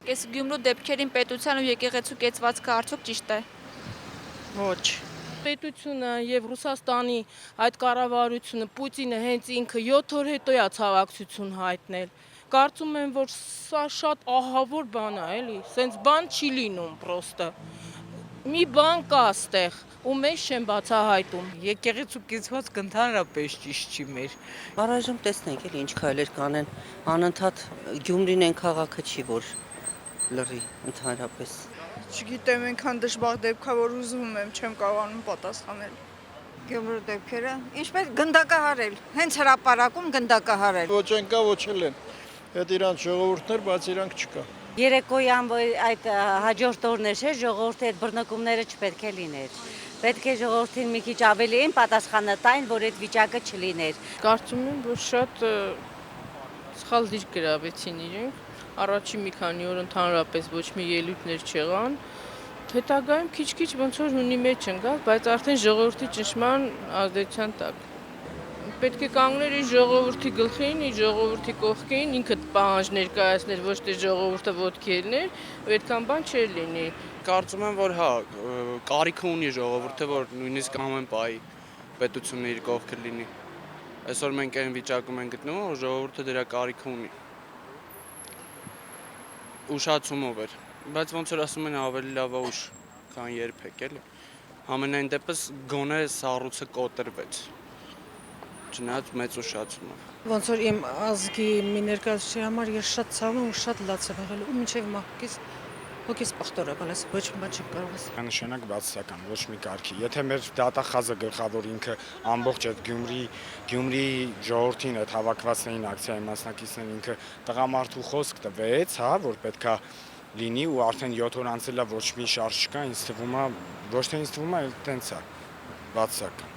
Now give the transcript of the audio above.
Այս Գյումրու դեպքերին պետության ու եկեղեցու կեցվածքը արդյոք ճիշտ է։ Ոչ։ Պետությունը եւ Ռուսաստանի այդ կառավարությունը Պուտինը հենց ինքը 7 օր հետո է ցավակցություն հայտնել։ Կարծում եմ, որ սա շատ ահավոր բան է, էլի, սենց բան չի լինում պրոստը։ Մի բան կա ստեղ, ու մեզ չեն բացահայտում։ Եկեղեցու կեցվածքը ընդհանրապես ճիշտ չի մեր։ Առայժմ տեսնենք էլ ինչ քայլեր կանեն, անընդհատ Գյումրին այն քաղաքը չի, որ լռի ընդհանրապես։ Չգիտեմ, այնքան դժբախտ դեպքա, որ ուզում եմ, չեմ կարողանում պատասխանել։ Գյումրու դեպքերը, ինչպես գնդակահարել, հենց հրապարակում գնդակահարել։ Ոչ են կա, ոչ էլ են։ Այդ իրանց ժողովուրդներ, բայց իրանք չկա։ Երեկոյան այդ հաջորդ օրներ չէ, ժողովրդի այդ բռնկումները չպետք է լիներ։ Պետք է ժողովրդին մի քիչ ավելի պատասխանատային, որ այդ վիճակը չլիներ։ Կարծում եմ, որ շատ սխալ դիրք գրավեցին իրենք։ Առաջին մի քանի օր ընդհանրապես ոչ մի ելույթներ չեղան։ Հետագայում քիչ-քիչ ոնց որ հունի մեջ ընկավ, բայց արդեն ժողովրդի ճնշման ազդեցության տակ։ Պետք է կանգներ իր ժողովրդի գլխին, իր ժողովրդի կողքին, ինքը պահանջ ներկայացներ, ոչ թե ժողովուրդը ոտքի ելներ, ու այդքան բան չէր լինի։ Կարծում եմ, որ հա, կարիք ունի ժողովուրդը, որ նույնիսկ ամեն պահի պետությունը իր կողքը լինի։ Այսօր մենք այն վիճակում ենք գտնվում, որ ժողովուրդը դրա կարիքը ունի։ Ուշացումով էր, բայց ոնց որ ասում են ավելի լավ է ուշ, քան երբեք էլի։ Ամենայն դեպս գոնե սառույցը կոտրվեց։ Չնայած մեծ ուշացումով։ Ոնց որ իմ ազգի մի ներկայացուցիչի համար ես շատ ցավում ու շատ լաց եմ եղել ու մինչև մահկից հոգիս պախտորական ես, ոչ մի բան չեմ կարող ասել։ Նշանակ բացասական, ոչ մի կարգի։ Եթե մեր դատախազը գլխավոր ինքը ամբողջ այդ Գյումրի ժողովրդին այդ հավաքվածներին ակցիայի մասնակիցներին ինքը տղամարդու խոսք տվեց, հա, որ պետքա լինի ու արդեն 7 օր անցել է ոչ մի շարժ չկա, ինձ թվում է, ոչ թե ինձ թվում է, այլ տենց է, բացասական։